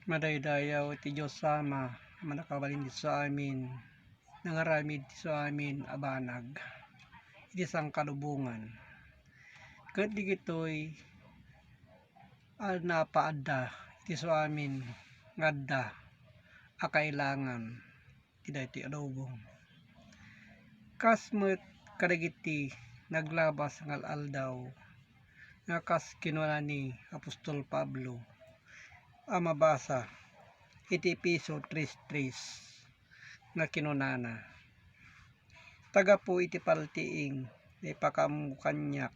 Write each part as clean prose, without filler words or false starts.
Madaydayaw iti Diyos sama, manakabalin sa amin, nangaramid sa amin abanag, iti sang kalubungan. Kat di gito'y napaadda, iti sa amin, ngadda, akailangan, iti iti alubong. Kasmet kadagiti naglabas ng aldaw, nga kas kinuha ni Apostol Pablo, amabasa iti piso 3:3 nga kinunana. Taga po iti paltiing ipakamukanyak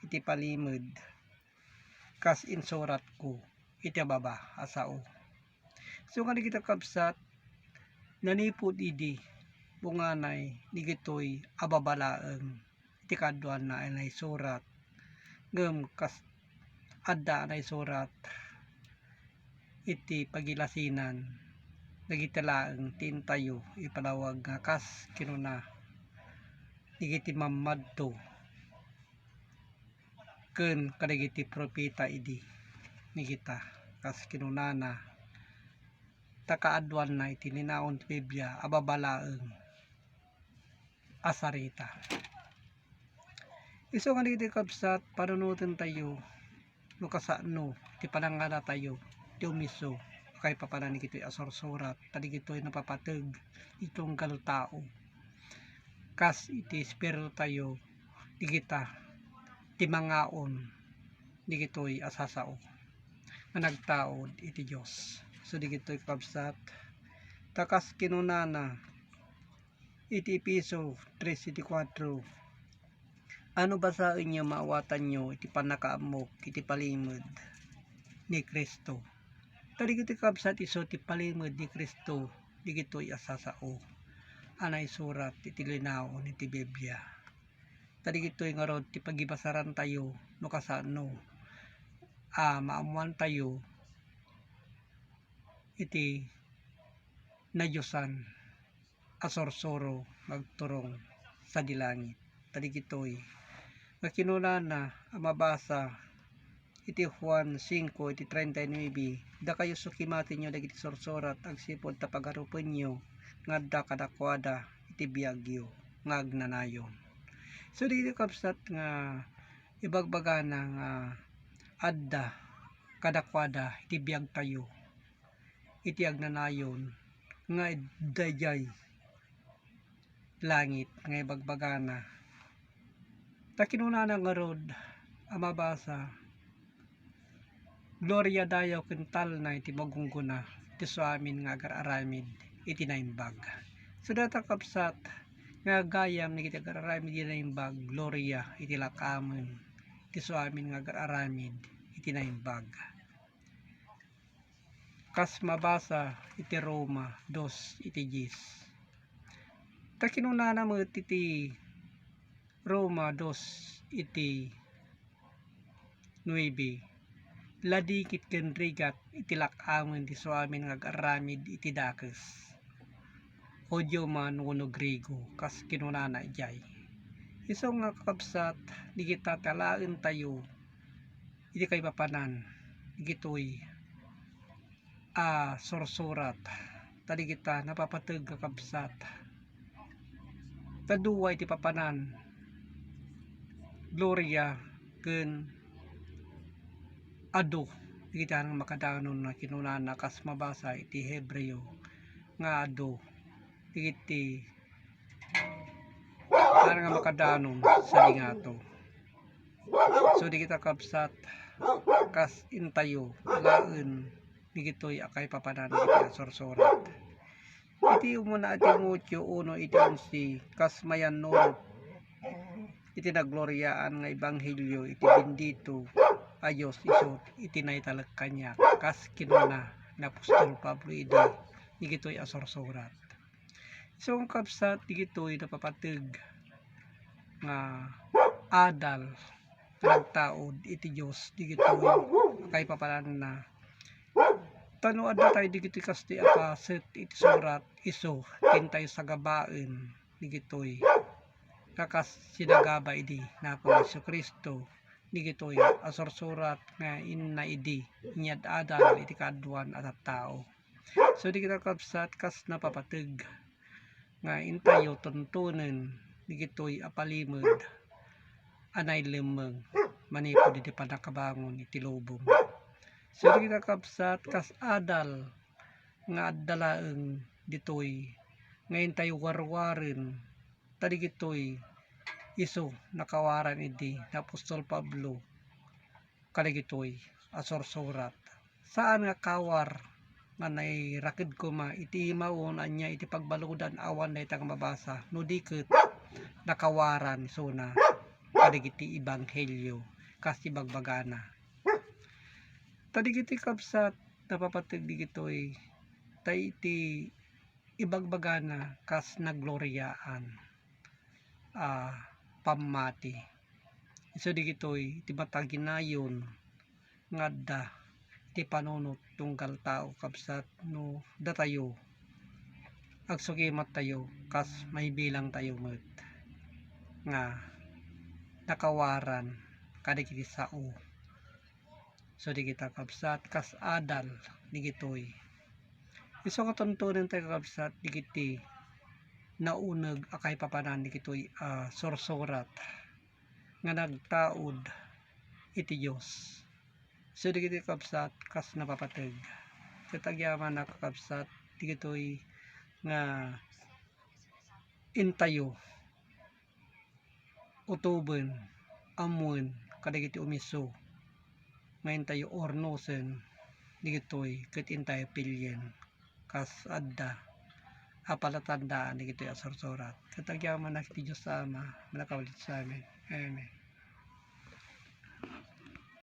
iti palimod kas insurat ko iti baba asao. So nga kita kabsat nanipod idi bunganay nigitoy ababalaeng iti kaduan na ay surat ngem kas adda na surat iti pagilasinan nagitalaeng tintayo ipalawag nga kas kinuna nigiti mamadto ken kadagiti propeta idi nigita kas kinunana takaadwan na iti ninaon ti Biblia ababalaeng asarita. Iso nga nigiti kabsat panunutin tayo no kasano iti panangala tayo ti umiso kay papanan kito'y asorsorat tadi kito'y napapateg itong kaltao kas iti espiritu tayo digita ti mangaon digito'y asasao nga nagtaod iti Dios. So digito'y kabsat takas kinunana iti piso 3:4 ano ba sa inyo maawatan nyo iti panakaamok iti palimod ni Kristo. Tadi kiti kabsat iso ti palimod ni Kristo digito'y asasao anay surat iti linaon iti Biblia. Tadi kito'y nga rod ti pagibasaran tayo no kasano maamuan tayo iti nadyusan asorsoro magturong sa dilangit. Tadi kito'y nga kinunana mabasa iti Juan 5 iti 39 da kayo sukimati nyo dagiti sorsorat agsipod ta pagarupen nyo ngadda kadakwada iti biagyo nga agnanayon. So dito kapsat nga ibagbagana nga adda kadakwada iti biag tayo iti agnanayon nga dayjay langit nga ibagbagana ta kinunana nga rod amabasa Gloria dayaw kental na iti magungguna iti sa amin nga agararamid iti naimbag. So data kapsat nga gayam ni iti agararamid iti naimbag Gloria iti lakamen iti sa amin nga agararamid iti naimbag. Kas mabasa iti Roma 2 iti 10. Ta kinunana mo iti Roma 2 iti 9 ladikit ken rigat iti lakamen ti suamin nga agaramid iti dakes Hudyo man wenno Griego kas kinunana ijay. Iso nga kakabsat digita talaen tayo iti kay papanan digitoy sorsorat tadi kita napapateg kakabsat taduwa iti papanan Gloria ken ado digita nga makadanon na kinunana kas mabasa iti Hebreo nga ado digiti nga makadanon sa lingato. So digita kabsat kas intayo laen digito'y akay papanan iti sorsorat iti umuna iti Timoteo 1 iti 11 kas mayannon iti nagloryaan nga ebanghelyo iti bendito a Diyos iso iti naitalag kanya kas kinuna na Apostol Pablo idi digito'y asorsorat. So ang kapsat digito'y napapateg nga adal nagtaod iti Diyos digito'y kay papanan na tano adda tayo digito'y kasti apaset iti surat iso tintay sa gabaen digito'y kakas sinagaba idi na po Jesu Kristo digitoy asursurat nga inna idi nyad adal iti kaadwan at tao. So di kita kabsat kas napapateg nga intayo tuntunen digitoy apalimod anay lemeng manipod iti panakabangon iti lubong. So di kita kabsat kas adal nga addalaeng ditoy ngayon tayo warwarin tadigitoy iso nakawaran idi na Apostol Pablo kadigitoy asursurat saan nga kawar nga nairakid ko ma iti maon anya iti pagbaludan awan na itang mabasa no diket nakawaran so na kadigiti ebanghelyo kas ibagbagana tadigiti kabsat napapateg digitoy tay iti ibagbagana kas nagloryaan pammati iso digitoy iti mataginayon nga adda iti panunot tunggal tao kabsat no datayo agsugimat tayo kas may bilang tayo met nga nakawaran kadigiti sao. So di kita kabsat kas adal digitoy iso katuntunan tayo kabsat digiti nauneg akay papanan digitoy sursurat nga nagtaud iti Dios. So digiti kabsat kas napapateg katagyaman nakakabsat digitoy nga intayo utuben amuen kadagiti umiso ngayon tayo ornosen digitoy ket intayo pilyen kas adda apalatandaan digitoy asursurat katagyaman na iti Diyos Ama manakawalit sa amin. Amen.